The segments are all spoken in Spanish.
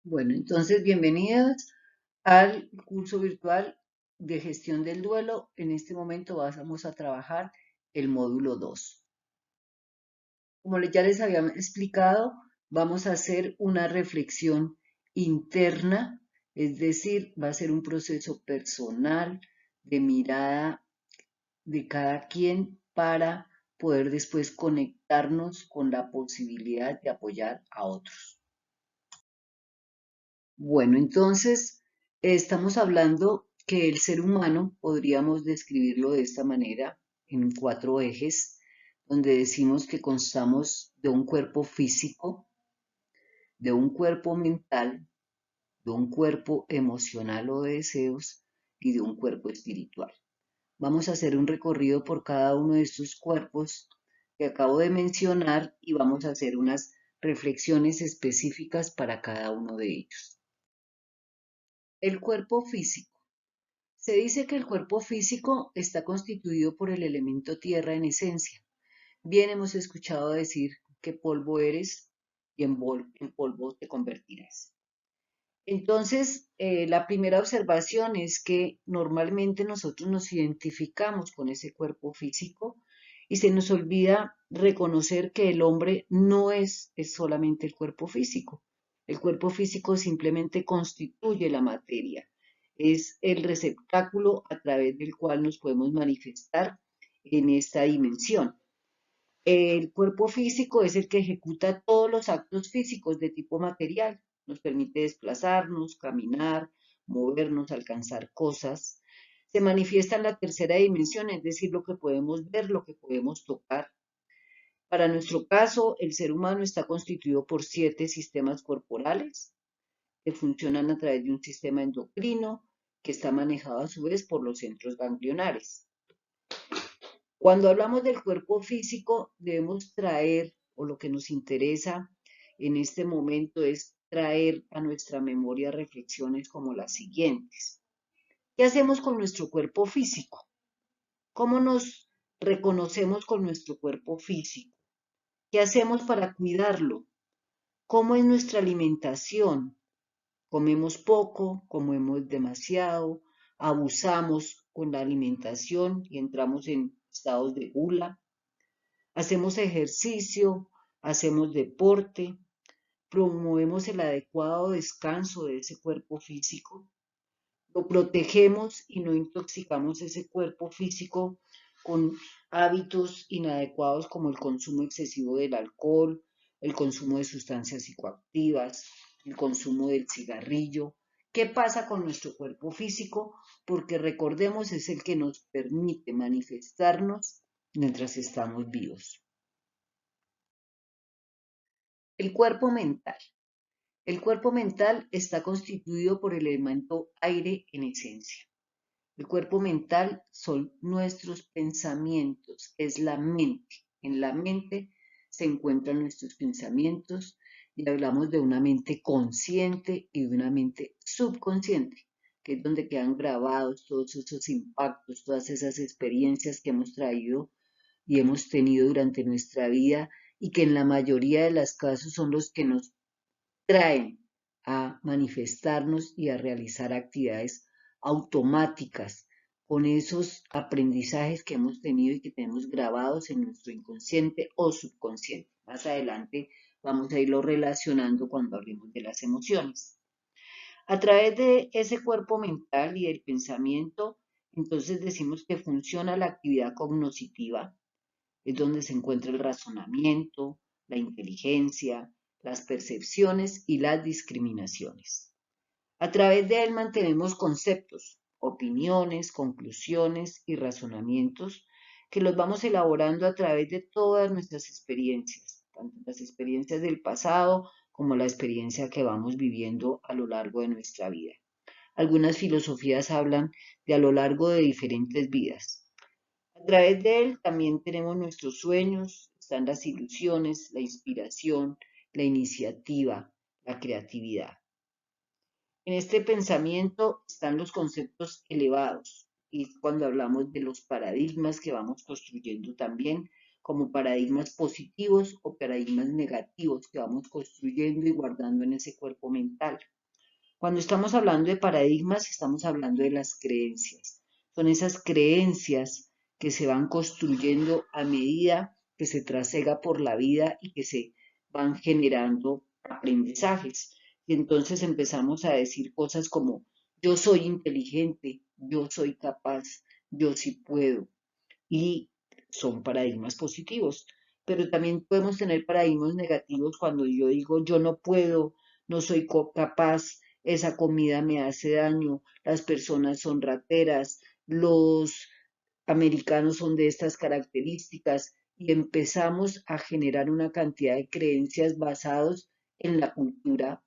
Bueno, entonces bienvenidos al curso virtual de gestión del duelo. En este momento vamos a trabajar el módulo 2. Como ya les había explicado, vamos a hacer una reflexión interna, es decir, va a ser un proceso personal de mirada de cada quien para poder después conectarnos con la posibilidad de apoyar a otros. Bueno, entonces estamos hablando que el ser humano podríamos describirlo de esta manera, en 4 ejes, donde decimos que constamos de un cuerpo físico, de un cuerpo mental, de un cuerpo emocional o de deseos y de un cuerpo espiritual. Vamos a hacer un recorrido por cada uno de estos cuerpos que acabo de mencionar y vamos a hacer unas reflexiones específicas para cada uno de ellos. El cuerpo físico. Se dice que el cuerpo físico está constituido por el elemento tierra en esencia. Bien hemos escuchado decir que polvo eres y en polvo te convertirás. Entonces, la primera observación es que normalmente nosotros nos identificamos con ese cuerpo físico y se nos olvida reconocer que el hombre no es solamente el cuerpo físico. El cuerpo físico simplemente constituye la materia, es el receptáculo a través del cual nos podemos manifestar en esta dimensión. El cuerpo físico es el que ejecuta todos los actos físicos de tipo material. Nos permite desplazarnos, caminar, movernos, alcanzar cosas. Se manifiesta en la tercera dimensión, es decir, lo que podemos ver, lo que podemos tocar. Para nuestro caso, el ser humano está constituido por 7 sistemas corporales que funcionan a través de un sistema endocrino que está manejado a su vez por los centros ganglionares. Cuando hablamos del cuerpo físico, debemos traer, o lo que nos interesa en este momento es traer a nuestra memoria reflexiones como las siguientes. ¿Qué hacemos con nuestro cuerpo físico? ¿Cómo nos reconocemos con nuestro cuerpo físico? ¿Qué hacemos para cuidarlo? ¿Cómo es nuestra alimentación? ¿Comemos poco? ¿Comemos demasiado? ¿Abusamos con la alimentación y entramos en estados de gula? Hacemos ejercicio, hacemos deporte, promovemos el adecuado descanso de ese cuerpo físico, lo protegemos y no intoxicamos ese cuerpo físico con hábitos inadecuados como el consumo excesivo del alcohol, el consumo de sustancias psicoactivas, el consumo del cigarrillo. ¿Qué pasa con nuestro cuerpo físico? Porque recordemos es el que nos permite manifestarnos mientras estamos vivos. El cuerpo mental. El cuerpo mental está constituido por el elemento aire en esencia. El cuerpo mental son nuestros pensamientos, es la mente. En la mente se encuentran nuestros pensamientos y hablamos de una mente consciente y de una mente subconsciente, que es donde quedan grabados todos esos impactos, todas esas experiencias que hemos traído y hemos tenido durante nuestra vida y que en la mayoría de los casos son los que nos traen a manifestarnos y a realizar actividades automáticas con esos aprendizajes que hemos tenido y que tenemos grabados en nuestro inconsciente o subconsciente. Más adelante vamos a irlo relacionando cuando hablemos de las emociones. A través de ese cuerpo mental y del pensamiento, entonces decimos que funciona la actividad cognoscitiva, es donde se encuentra el razonamiento, la inteligencia, las percepciones y las discriminaciones. A través de él mantenemos conceptos, opiniones, conclusiones y razonamientos que los vamos elaborando a través de todas nuestras experiencias, tanto las experiencias del pasado como la experiencia que vamos viviendo a lo largo de nuestra vida. Algunas filosofías hablan de a lo largo de diferentes vidas. A través de él también tenemos nuestros sueños, están las ilusiones, la inspiración, la iniciativa, la creatividad. En este pensamiento están los conceptos elevados y cuando hablamos de los paradigmas que vamos construyendo también como paradigmas positivos o paradigmas negativos que vamos construyendo y guardando en ese cuerpo mental. Cuando estamos hablando de paradigmas, estamos hablando de las creencias. Son esas creencias que se van construyendo a medida que se trasega por la vida y que se van generando aprendizajes. Y entonces empezamos a decir cosas como yo soy inteligente, yo soy capaz, yo sí puedo. Y son paradigmas positivos. Pero también podemos tener paradigmas negativos cuando yo digo yo no puedo, no soy capaz, esa comida me hace daño, las personas son rateras, los americanos son de estas características y empezamos a generar una cantidad de creencias basados en la cultura,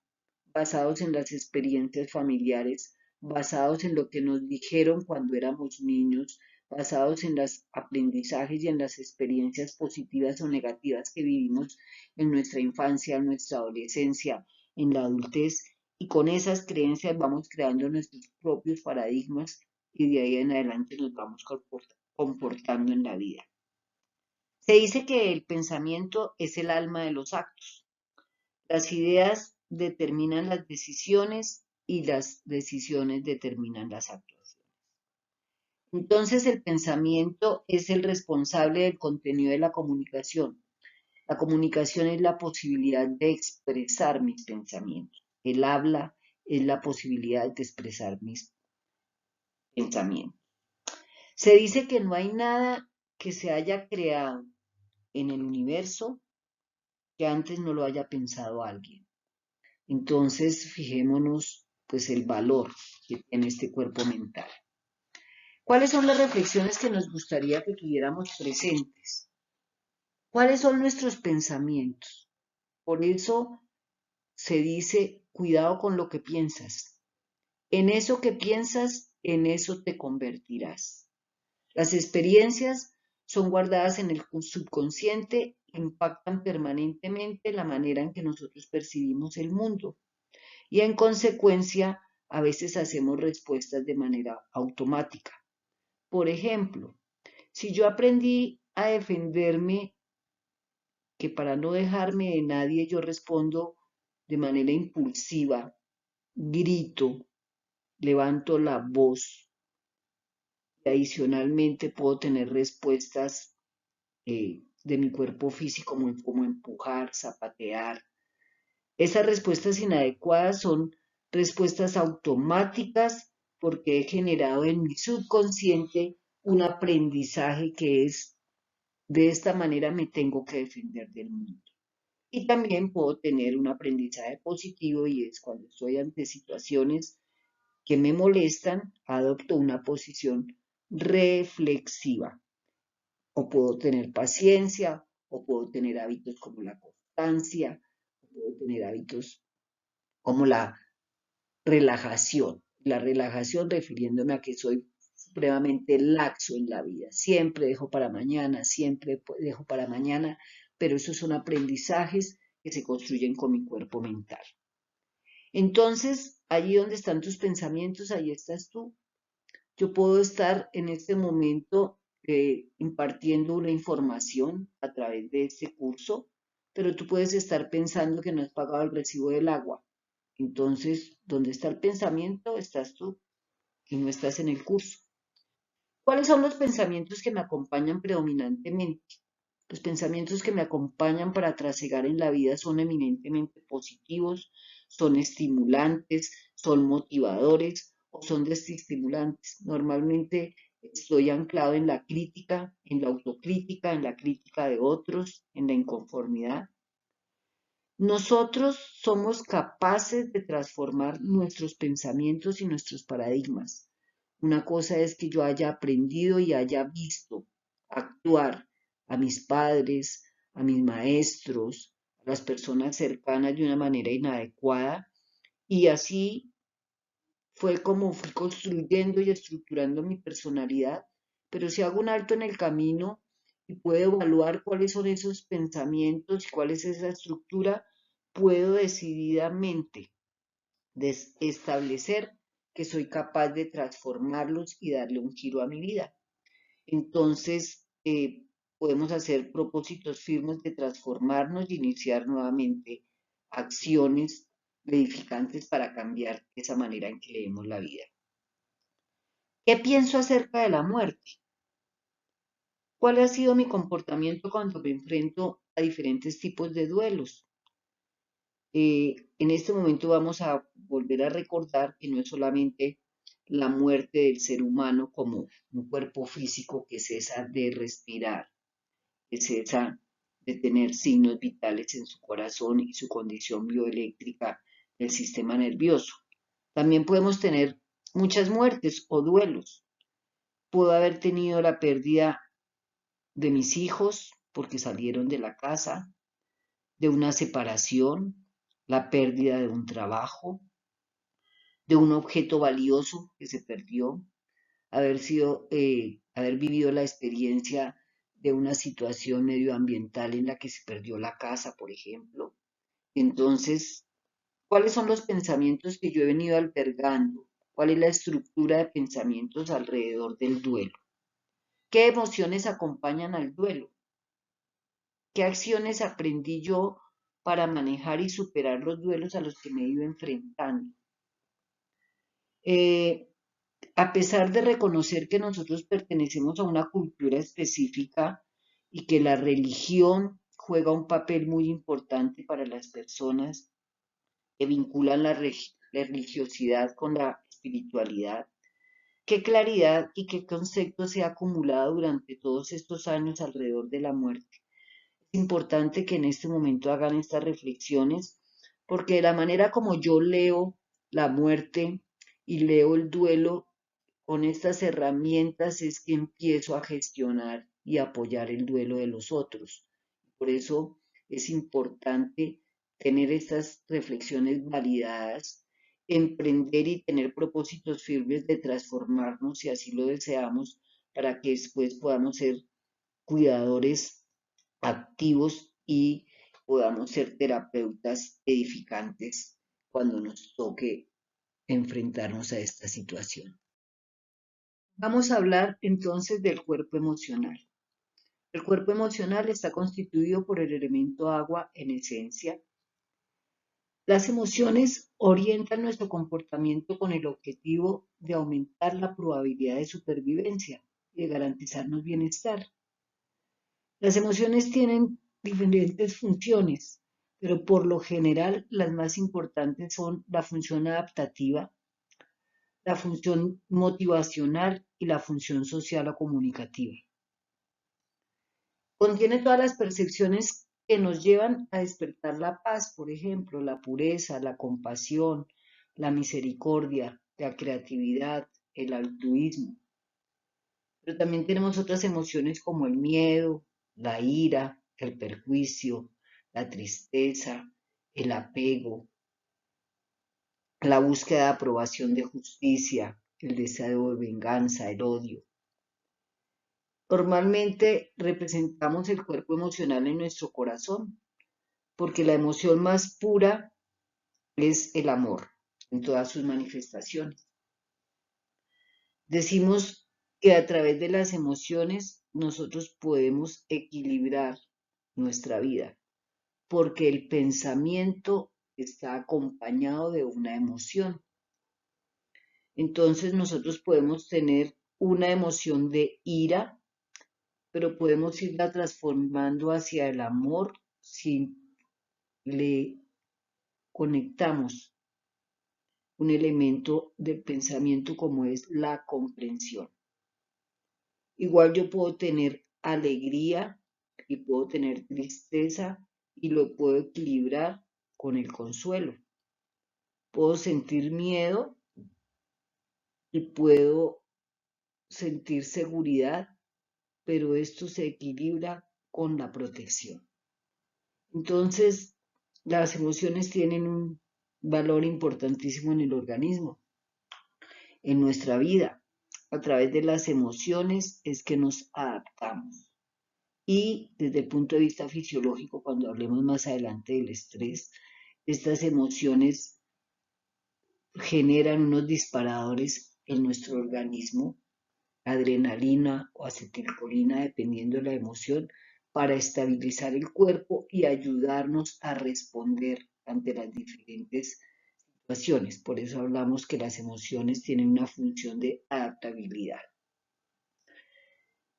basados en las experiencias familiares, basados en lo que nos dijeron cuando éramos niños, basados en los aprendizajes y en las experiencias positivas o negativas que vivimos en nuestra infancia, en nuestra adolescencia, en la adultez, y con esas creencias vamos creando nuestros propios paradigmas y de ahí en adelante nos vamos comportando en la vida. Se dice que el pensamiento es el alma de los actos. Las ideas determinan las decisiones y las decisiones determinan las actuaciones. Entonces el pensamiento es el responsable del contenido de la comunicación. La comunicación es la posibilidad de expresar mis pensamientos. El habla es la posibilidad de expresar mis pensamientos. Se dice que no hay nada que se haya creado en el universo que antes no lo haya pensado alguien. Entonces, fijémonos pues el valor que tiene este cuerpo mental. ¿Cuáles son las reflexiones que nos gustaría que tuviéramos presentes? ¿Cuáles son nuestros pensamientos? Por eso se dice, cuidado con lo que piensas. En eso que piensas, en eso te convertirás. Las experiencias son guardadas en el subconsciente, impactan permanentemente la manera en que nosotros percibimos el mundo y en consecuencia a veces hacemos respuestas de manera automática. Por ejemplo, si yo aprendí a defenderme, que para no dejarme de nadie yo respondo de manera impulsiva, grito, levanto la voz y adicionalmente puedo tener respuestas de mi cuerpo físico como empujar, zapatear. Esas respuestas inadecuadas son respuestas automáticas porque he generado en mi subconsciente un aprendizaje que es de esta manera me tengo que defender del mundo. Y también puedo tener un aprendizaje positivo y es cuando estoy ante situaciones que me molestan, adopto una posición reflexiva. O puedo tener paciencia, o puedo tener hábitos como la constancia, o puedo tener hábitos como la relajación. La relajación refiriéndome a que soy supremamente laxo en la vida. Siempre dejo para mañana, siempre dejo para mañana, pero esos son aprendizajes que se construyen con mi cuerpo mental. Entonces, allí donde están tus pensamientos, ahí estás tú. Yo puedo estar en este momento impartiendo una información a través de este curso, pero tú puedes estar pensando que no has pagado el recibo del agua. Entonces, donde está el pensamiento, estás tú y no estás en el curso. ¿Cuáles son los pensamientos que me acompañan predominantemente? Los pensamientos que me acompañan para trasegar en la vida son eminentemente positivos, son estimulantes, son motivadores o son desestimulantes. Normalmente estoy anclado en la crítica, en la autocrítica, en la crítica de otros, en la inconformidad. Nosotros somos capaces de transformar nuestros pensamientos y nuestros paradigmas. Una cosa es que yo haya aprendido y haya visto actuar a mis padres, a mis maestros, a las personas cercanas de una manera inadecuada y así fue como fui construyendo y estructurando mi personalidad, pero si hago un alto en el camino y puedo evaluar cuáles son esos pensamientos y cuál es esa estructura, puedo decididamente establecer que soy capaz de transformarlos y darle un giro a mi vida. Entonces, podemos hacer propósitos firmes de transformarnos y iniciar nuevamente acciones edificantes para cambiar esa manera en que leemos la vida. ¿Qué pienso acerca de la muerte? ¿Cuál ha sido mi comportamiento cuando me enfrento a diferentes tipos de duelos? En este momento vamos a volver a recordar que no es solamente la muerte del ser humano como un cuerpo físico que cesa de respirar, que cesa de tener signos vitales en su corazón y su condición bioeléctrica del sistema nervioso. También podemos tener muchas muertes o duelos. Puedo haber tenido la pérdida de mis hijos porque salieron de la casa, de una separación, la pérdida de un trabajo, de un objeto valioso que se perdió, haber vivido la experiencia de una situación medioambiental en la que se perdió la casa, por ejemplo. Entonces, ¿cuáles son los pensamientos que yo he venido albergando? ¿Cuál es la estructura de pensamientos alrededor del duelo? ¿Qué emociones acompañan al duelo? ¿Qué acciones aprendí yo para manejar y superar los duelos a los que me he ido enfrentando? Eh, a pesar de reconocer que nosotros pertenecemos a una cultura específica y que la religión juega un papel muy importante para las personas que vinculan la religiosidad con la espiritualidad, qué claridad y qué concepto se ha acumulado durante todos estos años alrededor de la muerte. Es importante que en este momento hagan estas reflexiones, porque de la manera como yo leo la muerte y leo el duelo, con estas herramientas es que empiezo a gestionar y apoyar el duelo de los otros. Por eso es importante tener estas reflexiones validadas, emprender y tener propósitos firmes de transformarnos, si así lo deseamos, para que después podamos ser cuidadores activos y podamos ser terapeutas edificantes cuando nos toque enfrentarnos a esta situación. Vamos a hablar entonces del cuerpo emocional. El cuerpo emocional está constituido por el elemento agua en esencia. Las emociones orientan nuestro comportamiento con el objetivo de aumentar la probabilidad de supervivencia y de garantizarnos bienestar. Las emociones tienen diferentes funciones, pero por lo general las más importantes son la función adaptativa, la función motivacional y la función social o comunicativa. Contiene todas las percepciones que nos llevan a despertar la paz, por ejemplo, la pureza, la compasión, la misericordia, la creatividad, el altruismo. Pero también tenemos otras emociones como el miedo, la ira, el perjuicio, la tristeza, el apego, la búsqueda de aprobación de justicia, el deseo de venganza, el odio. Normalmente representamos el cuerpo emocional en nuestro corazón, porque la emoción más pura es el amor en todas sus manifestaciones. Decimos que a través de las emociones nosotros podemos equilibrar nuestra vida, porque el pensamiento está acompañado de una emoción. Entonces nosotros podemos tener una emoción de ira, pero podemos irla transformando hacia el amor si le conectamos un elemento del pensamiento como es la comprensión. Igual yo puedo tener alegría y puedo tener tristeza y lo puedo equilibrar con el consuelo. Puedo sentir miedo y puedo sentir seguridad, pero esto se equilibra con la protección. Entonces, las emociones tienen un valor importantísimo en el organismo, en nuestra vida. A través de las emociones es que nos adaptamos. Y desde el punto de vista fisiológico, cuando hablemos más adelante del estrés, estas emociones generan unos disparadores en nuestro organismo, adrenalina o acetilcolina, dependiendo de la emoción, para estabilizar el cuerpo y ayudarnos a responder ante las diferentes situaciones. Por eso hablamos que las emociones tienen una función de adaptabilidad.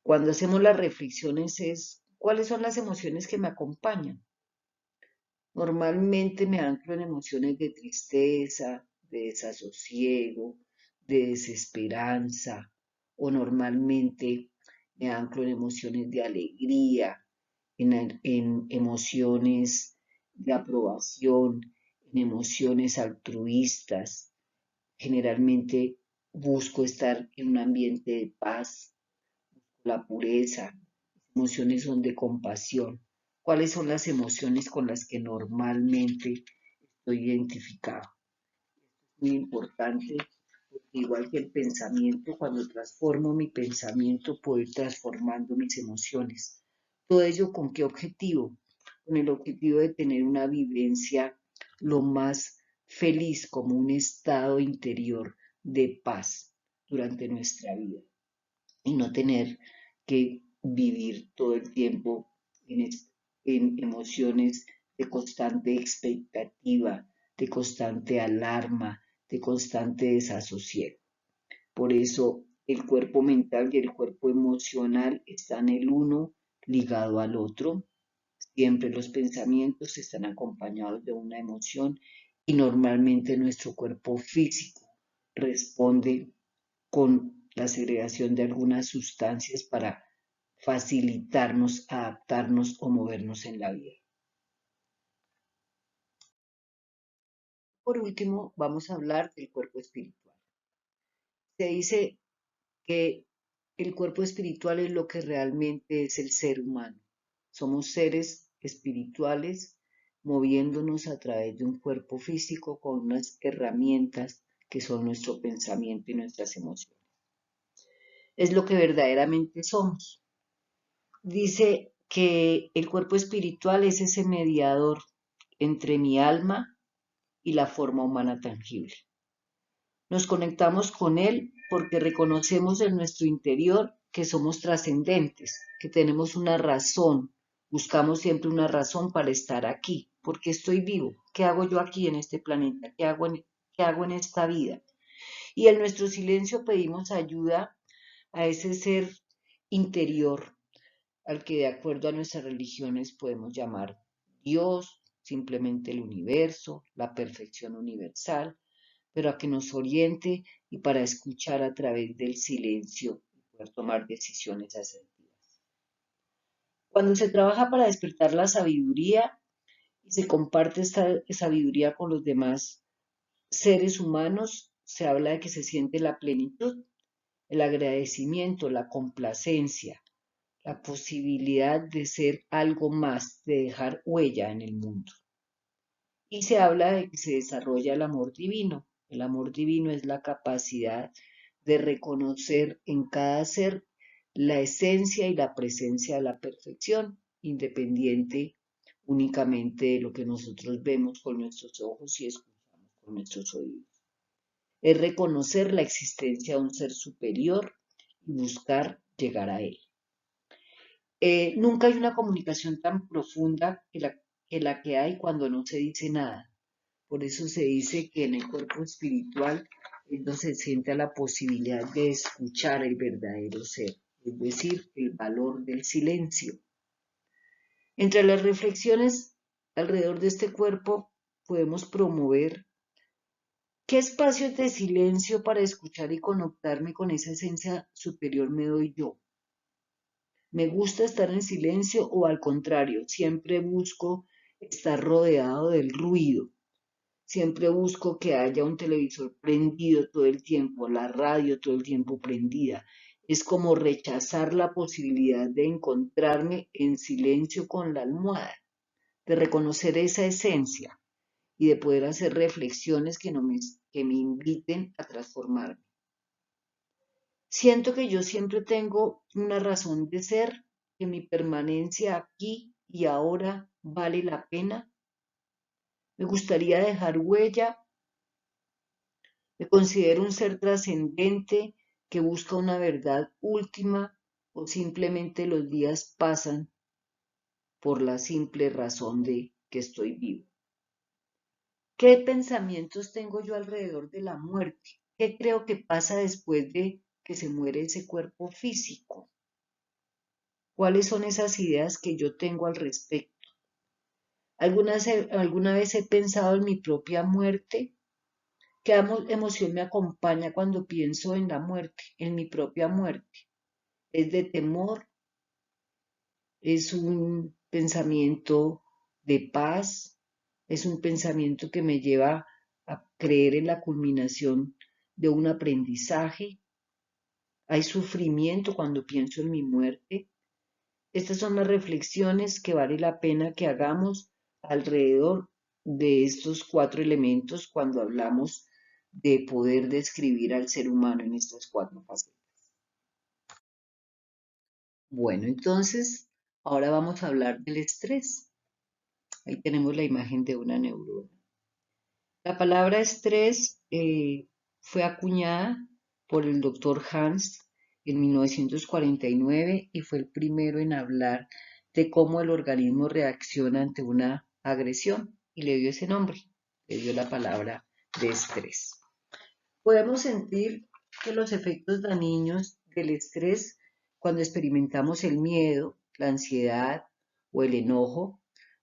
Cuando hacemos las reflexiones es, ¿cuáles son las emociones que me acompañan? Normalmente me anclo en emociones de tristeza, de desasosiego, de desesperanza, o normalmente me anclo en emociones de alegría, en emociones de aprobación, en emociones altruistas. Generalmente busco estar en un ambiente de paz, la pureza. Emociones son de compasión. ¿Cuáles son las emociones con las que normalmente estoy identificado? Muy importante, porque igual que el pensamiento, cuando transformo mi pensamiento, puedo ir transformando mis emociones. ¿Todo ello con qué objetivo? Con el objetivo de tener una vivencia lo más feliz, como un estado interior de paz durante nuestra vida y no tener que vivir todo el tiempo en emociones de constante expectativa, de constante alarma, de constante desasosiego. Por eso el cuerpo mental y el cuerpo emocional están el uno ligado al otro. Siempre los pensamientos están acompañados de una emoción y normalmente nuestro cuerpo físico responde con la segregación de algunas sustancias para facilitarnos, adaptarnos o movernos en la vida. Por último, vamos a hablar del cuerpo espiritual. Se dice que el cuerpo espiritual es lo que realmente es el ser humano. Somos seres espirituales moviéndonos a través de un cuerpo físico con unas herramientas que son nuestro pensamiento y nuestras emociones. Es lo que verdaderamente somos. Dice que el cuerpo espiritual es ese mediador entre mi alma y la forma humana tangible. Nos conectamos con él porque reconocemos en nuestro interior que somos trascendentes, que tenemos una razón, buscamos siempre una razón para estar aquí. ¿Por qué estoy vivo? ¿Qué hago yo aquí en este planeta? ¿Qué hago en esta vida? Y en nuestro silencio pedimos ayuda a ese ser interior al que de acuerdo a nuestras religiones podemos llamar Dios, simplemente el universo, la perfección universal, pero a que nos oriente y para escuchar a través del silencio y poder tomar decisiones asertivas. Cuando se trabaja para despertar la sabiduría y se comparte esta sabiduría con los demás seres humanos, se habla de que se siente la plenitud, el agradecimiento, la complacencia, la posibilidad de ser algo más, de dejar huella en el mundo. Y se habla de que se desarrolla el amor divino. El amor divino es la capacidad de reconocer en cada ser la esencia y la presencia de la perfección, independiente únicamente de lo que nosotros vemos con nuestros ojos y escuchamos con nuestros oídos. Es reconocer la existencia de un ser superior y buscar llegar a él. Nunca hay una comunicación tan profunda que la que hay cuando no se dice nada. Por eso se dice que en el cuerpo espiritual es donde se siente la posibilidad de escuchar el verdadero ser, es decir, el valor del silencio. Entre las reflexiones alrededor de este cuerpo podemos promover qué espacios de silencio para escuchar y conectarme con esa esencia superior me doy yo. ¿Me gusta estar en silencio o al contrario, siempre busco estar rodeado del ruido? Siempre busco que haya un televisor prendido todo el tiempo, la radio todo el tiempo prendida. Es como rechazar la posibilidad de encontrarme en silencio con la almohada, de reconocer esa esencia y de poder hacer reflexiones que me inviten a transformarme. Siento que yo siempre tengo una razón de ser, que mi permanencia aquí y ahora vale la pena. Me gustaría dejar huella. Me considero un ser trascendente que busca una verdad última o simplemente los días pasan por la simple razón de que estoy vivo. ¿Qué pensamientos tengo yo alrededor de la muerte? ¿Qué creo que pasa después de que se muere ese cuerpo físico? ¿Cuáles son esas ideas que yo tengo al respecto? ¿Alguna vez he pensado en mi propia muerte? ¿Qué emoción me acompaña cuando pienso en la muerte, en mi propia muerte? ¿Es de temor? ¿Es un pensamiento de paz? ¿Es un pensamiento que me lleva a creer en la culminación de un aprendizaje? ¿Hay sufrimiento cuando pienso en mi muerte? Estas son las reflexiones que vale la pena que hagamos alrededor de estos cuatro elementos cuando hablamos de poder describir al ser humano en estas cuatro facetas. Bueno, entonces, ahora vamos a hablar del estrés. Ahí tenemos la imagen de una neurona. La palabra estrés fue acuñada por el doctor Hans en 1949 y fue el primero en hablar de cómo el organismo reacciona ante una agresión y le dio ese nombre, le dio la palabra de estrés. Podemos sentir que los efectos dañinos del estrés cuando experimentamos el miedo, la ansiedad o el enojo,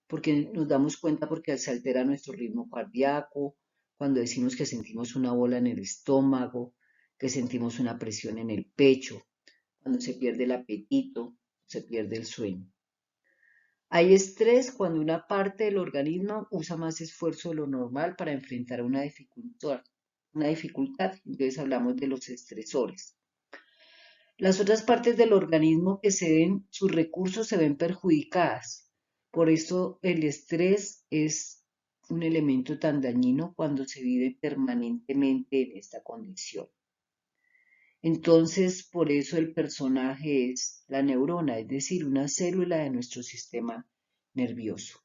porque nos damos cuenta porque se altera nuestro ritmo cardíaco, cuando decimos que sentimos una bola en el estómago, que sentimos una presión en el pecho, cuando se pierde el apetito, se pierde el sueño. Hay estrés cuando una parte del organismo usa más esfuerzo de lo normal para enfrentar una dificultad. Entonces hablamos de los estresores. Las otras partes del organismo que ceden sus recursos se ven perjudicadas. Por eso el estrés es un elemento tan dañino cuando se vive permanentemente en esta condición. Entonces, por eso el personaje es la neurona, es decir, una célula de nuestro sistema nervioso.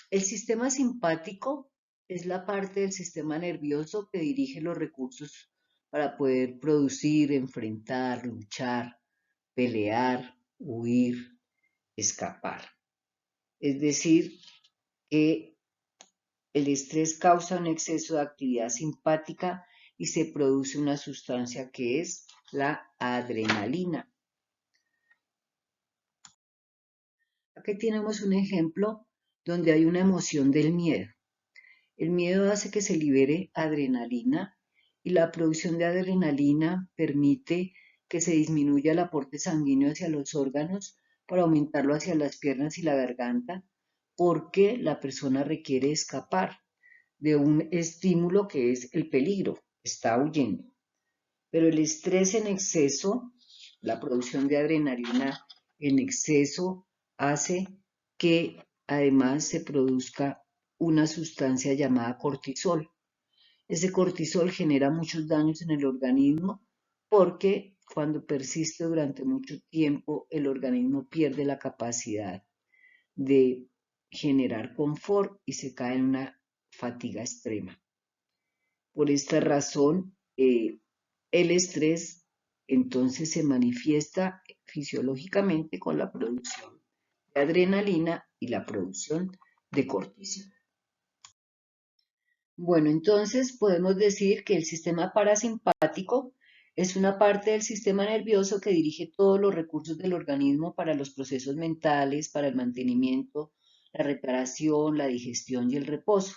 El sistema simpático es la parte del sistema nervioso que dirige los recursos para poder producir, enfrentar, luchar, pelear, huir, escapar. Es decir, que el estrés causa un exceso de actividad simpática y se produce una sustancia que es la adrenalina. Aquí tenemos un ejemplo donde hay una emoción del miedo. El miedo hace que se libere adrenalina y la producción de adrenalina permite que se disminuya el aporte sanguíneo hacia los órganos para aumentarlo hacia las piernas y la garganta, porque la persona requiere escapar de un estímulo que es el peligro, está huyendo. Pero el estrés en exceso, la producción de adrenalina en exceso, hace que además se produzca una sustancia llamada cortisol. Ese cortisol genera muchos daños en el organismo porque cuando persiste durante mucho tiempo el organismo pierde la capacidad de generar confort y se cae en una fatiga extrema. Por esta razón, el estrés entonces se manifiesta fisiológicamente con la producción de adrenalina y la producción de cortisol. Bueno, entonces podemos decir que el sistema parasimpático es una parte del sistema nervioso que dirige todos los recursos del organismo para los procesos mentales, para el mantenimiento, la reparación, la digestión y el reposo.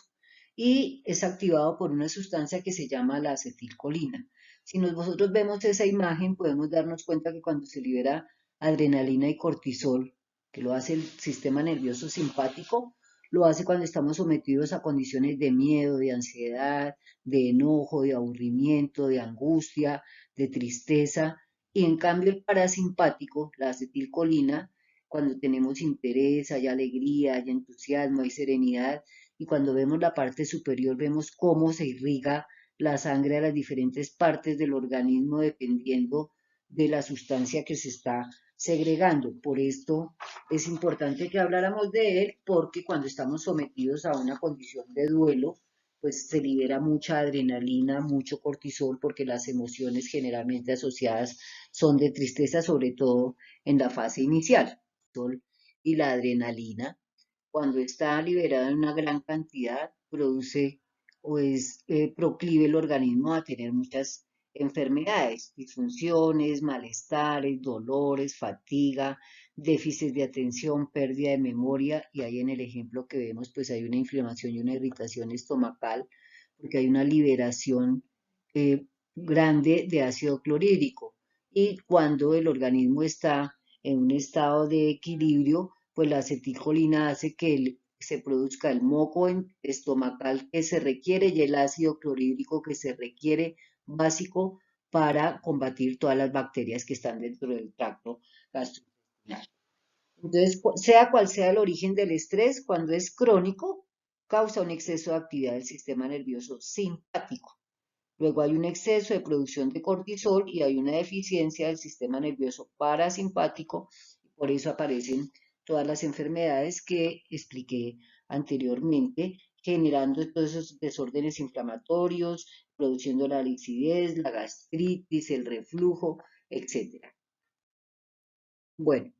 Y es activado por una sustancia que se llama la acetilcolina. Si nosotros vemos esa imagen, podemos darnos cuenta que cuando se libera adrenalina y cortisol, que lo hace el sistema nervioso simpático, lo hace cuando estamos sometidos a condiciones de miedo, de ansiedad, de enojo, de aburrimiento, de angustia, de tristeza. Y en cambio el parasimpático, la acetilcolina, cuando tenemos interés, hay alegría, hay entusiasmo, hay serenidad. Y cuando vemos la parte superior, vemos cómo se irriga la sangre a las diferentes partes del organismo dependiendo de la sustancia que se está segregando. Por esto es importante que habláramos de él porque cuando estamos sometidos a una condición de duelo, pues se libera mucha adrenalina, mucho cortisol, porque las emociones generalmente asociadas son de tristeza, sobre todo en la fase inicial. Y la adrenalina, cuando está liberado en una gran cantidad, produce o es proclive el organismo a tener muchas enfermedades, disfunciones, malestares, dolores, fatiga, déficit de atención, pérdida de memoria, y ahí en el ejemplo que vemos, pues hay una inflamación y una irritación estomacal, porque hay una liberación grande de ácido clorhídrico. Y cuando el organismo está en un estado de equilibrio, pues la acetilcolina hace que se produzca el moco estomacal que se requiere y el ácido clorhídrico que se requiere básico para combatir todas las bacterias que están dentro del tracto gastrointestinal. Entonces, sea cual sea el origen del estrés, cuando es crónico, causa un exceso de actividad del sistema nervioso simpático. Luego hay un exceso de producción de cortisol y hay una deficiencia del sistema nervioso parasimpático. Por eso aparecen todas las enfermedades que expliqué anteriormente, generando todos esos desórdenes inflamatorios, produciendo la lisidez, la gastritis, el reflujo, etcétera. Bueno,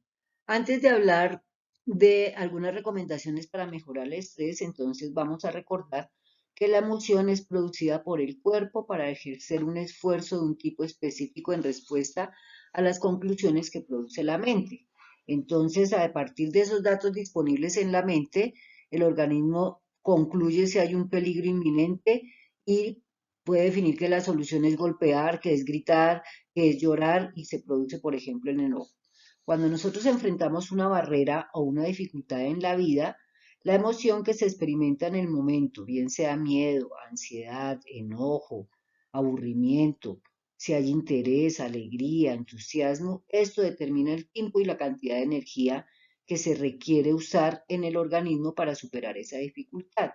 antes de hablar de algunas recomendaciones para mejorar el estrés, entonces vamos a recordar que la emoción es producida por el cuerpo para ejercer un esfuerzo de un tipo específico en respuesta a las conclusiones que produce la mente. Entonces, a partir de esos datos disponibles en la mente, el organismo concluye si hay un peligro inminente y puede definir que la solución es golpear, que es gritar, que es llorar y se produce, por ejemplo, el enojo. Cuando nosotros enfrentamos una barrera o una dificultad en la vida, la emoción que se experimenta en el momento, bien sea miedo, ansiedad, enojo, aburrimiento, si hay interés, alegría, entusiasmo, esto determina el tiempo y la cantidad de energía que se requiere usar en el organismo para superar esa dificultad.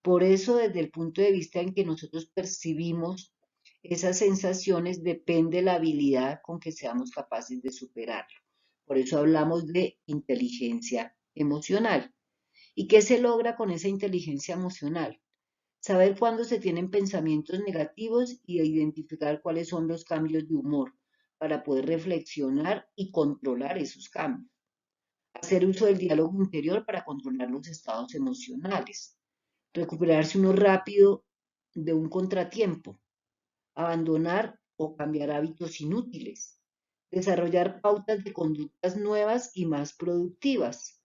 Por eso, desde el punto de vista en que nosotros percibimos esas sensaciones, depende la habilidad con que seamos capaces de superarlo. Por eso hablamos de inteligencia emocional. ¿Y qué se logra con esa inteligencia emocional? Saber cuándo se tienen pensamientos negativos y identificar cuáles son los cambios de humor para poder reflexionar y controlar esos cambios. Hacer uso del diálogo interior para controlar los estados emocionales. Recuperarse uno rápido de un contratiempo. Abandonar o cambiar hábitos inútiles. Desarrollar pautas de conductas nuevas y más productivas.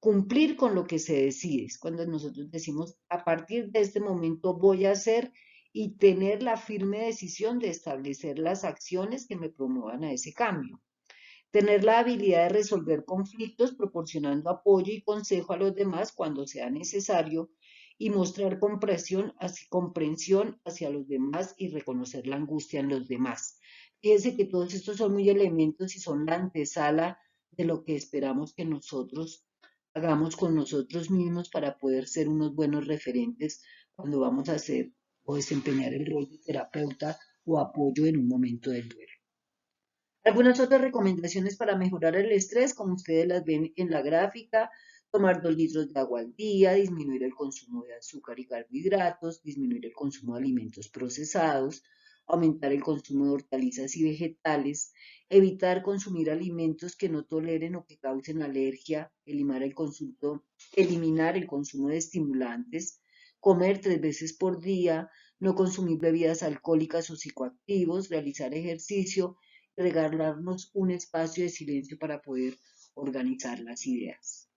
Cumplir con lo que se decide. Es cuando nosotros decimos, a partir de este momento voy a hacer y tener la firme decisión de establecer las acciones que me promuevan a ese cambio. Tener la habilidad de resolver conflictos proporcionando apoyo y consejo a los demás cuando sea necesario y mostrar comprensión hacia los demás y reconocer la angustia en los demás. Fíjense que todos estos son muy elementos y son la antesala de lo que esperamos que nosotros hagamos con nosotros mismos para poder ser unos buenos referentes cuando vamos a hacer o desempeñar el rol de terapeuta o apoyo en un momento del duelo. Algunas otras recomendaciones para mejorar el estrés, como ustedes las ven en la gráfica: tomar 2 litros de agua al día, disminuir el consumo de azúcar y carbohidratos, disminuir el consumo de alimentos procesados, aumentar el consumo de hortalizas y vegetales, evitar consumir alimentos que no toleren o que causen alergia, eliminar el consumo de estimulantes, comer 3 veces por día, no consumir bebidas alcohólicas o psicoactivos, realizar ejercicio, regalarnos un espacio de silencio para poder organizar las ideas.